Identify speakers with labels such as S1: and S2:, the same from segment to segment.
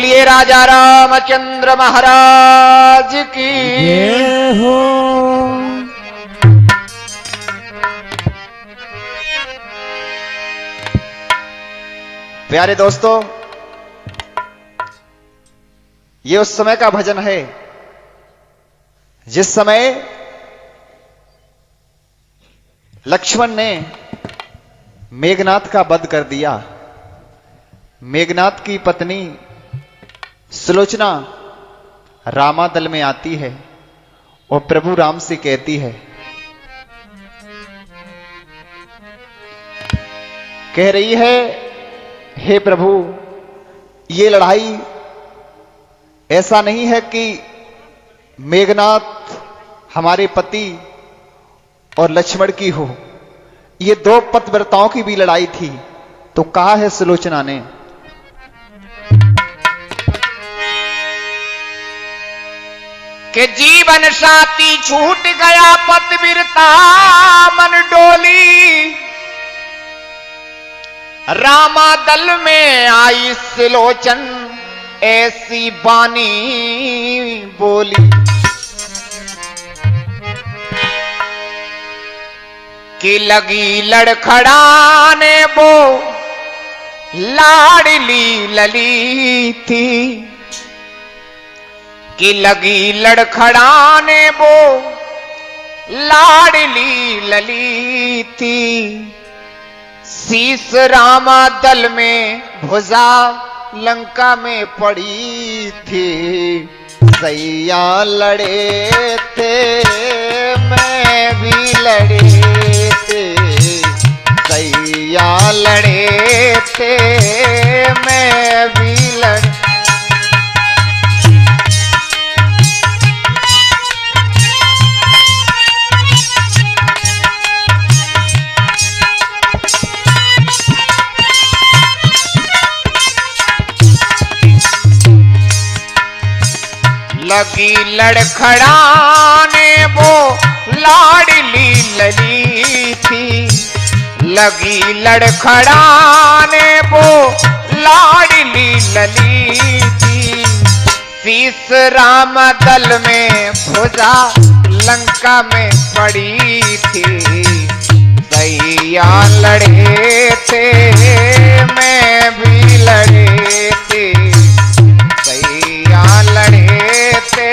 S1: बोलिए राजा रामचंद्र महाराज की
S2: जय हो।
S1: प्यारे दोस्तों, ये उस समय का भजन है जिस समय लक्ष्मण ने मेघनाथ का वध कर दिया। मेघनाथ की पत्नी सुलोचना रामादल में आती है और प्रभु राम से कहती है, कह रही है, हे प्रभु, ये लड़ाई ऐसा नहीं है कि मेघनाथ हमारे पति और लक्ष्मण की हो, ये दो पतिव्रताओं की भी लड़ाई थी। तो कहा है सुलोचना ने, कि जीवन साथी छूट गया पतिव्रता मन डोली, रामा दल में आई सुलोचन ऐसी बानी बोली, कि लगी लड़खड़ाने वो लाडली लली थी, कि लगी लड़खड़ाने वो लाडली लली थी, शीस रामा दल में भुजा लंका में पड़ी थी, सैया लड़े थे मैं भी लड़े थे, सैया लड़े थे मैं भी लड़े। लगी लड़खड़ाने वो लाडली लली थी, लगी लड़खड़ाने वो लाडली लली थी, शीस राम दल में भुजा लंका में पड़ी थी, सैया लड़े थे मैं भी लड़े थे, सैया लड़े थे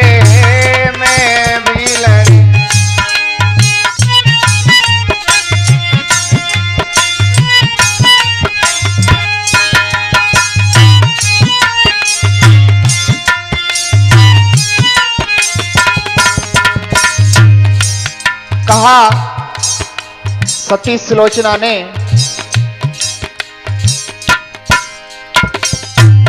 S1: मैं भी लड़े। कहा सती सुलोचना ने,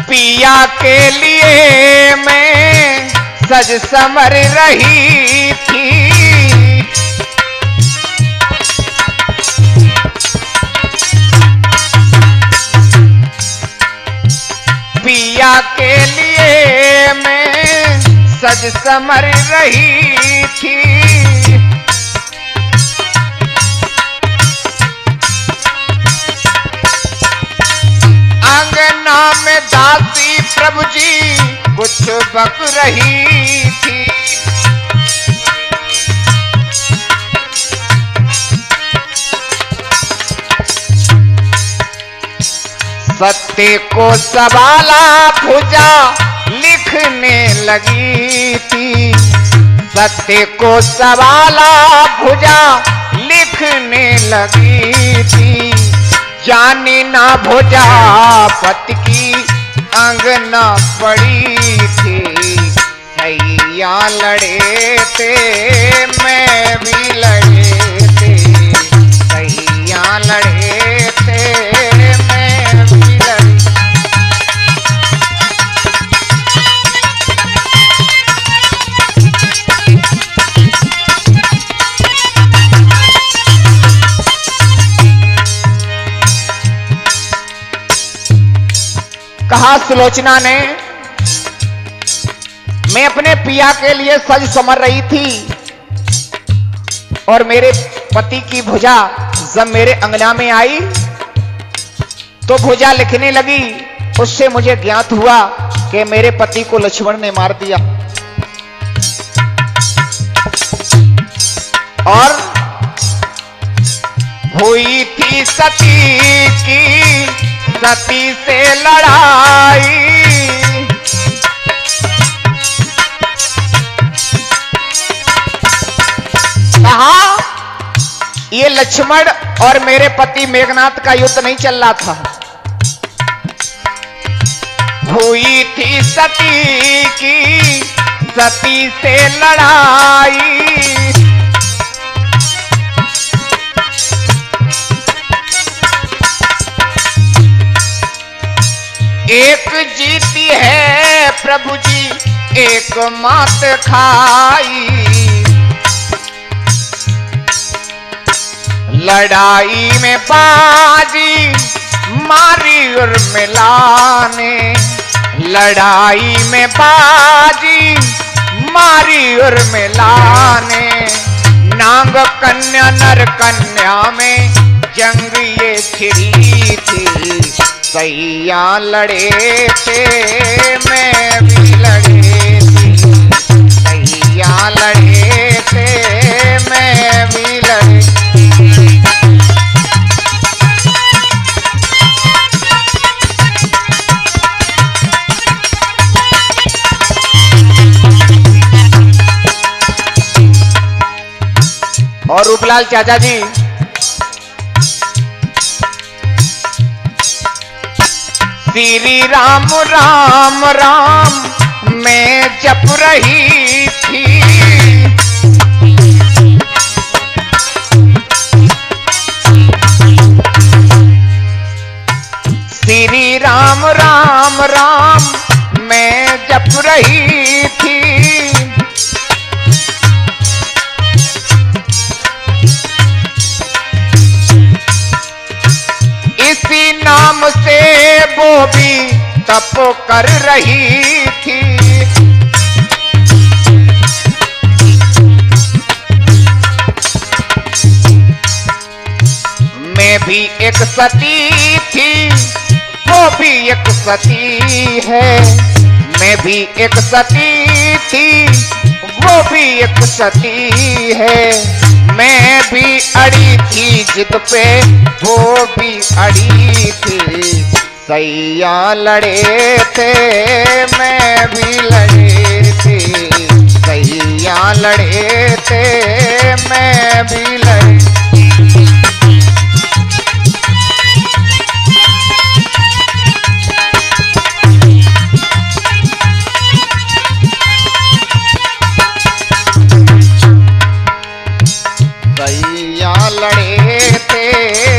S1: पिया के लिए मैं सज समर रही थी, पिया के लिए मैं सज समर रही थी, अंगना में दासी प्रभु जी कुछ बक रही थी, सत्य को सवाला भुजा लिखने लगी थी, सत्य को सवाला भुजा लिखने लगी थी, जानी ना भुजा पति की अंगना पड़ी थी, सैया लड़े थे मैं भी लड़े थे, सैया लड़े थे मैं भी लड़े। कहा सुलोचना ने, मैं अपने पिया के लिए सज समर रही थी और मेरे पति की भुजा जब मेरे अंगना में आई तो भुजा लिखने लगी। उससे मुझे ज्ञात हुआ कि मेरे पति को लक्ष्मण ने मार दिया। और
S2: हुई थी सती की सती से लड़ाई,
S1: कहा ये लक्ष्मण और मेरे पति मेघनाथ का युद्ध नहीं चल रहा था।
S2: हुई थी सती की सती से लड़ाई, एक जीती है प्रभु जी एक मात खाई, लड़ाई में बाजी मारी उर्मिला ने, लड़ाई में बाजी मारी उर्मिला ने, नांग कन्या नर कन्या में जंग ये छिड़ी थी, सैया लड़े थे मैं भी लड़े थी, सैया लड़े थे मैं भी लड़े।
S1: और रूपलाल चाचा जी,
S2: श्री राम राम राम मैं जप रही थी, श्री राम राम राम मैं जप रही थी, इसी नाम से वो भी तप कर रही थी, मैं भी एक सती थी वो भी एक सती है, मैं भी एक सती थी वो भी एक सती है, मैं भी अड़ी थी जिद पे वो भी अड़ी थी, सैया लड़े थे मैं भी लड़े थी, सैया लड़े थे मैं भी लड़े।
S1: सैया लड़े थे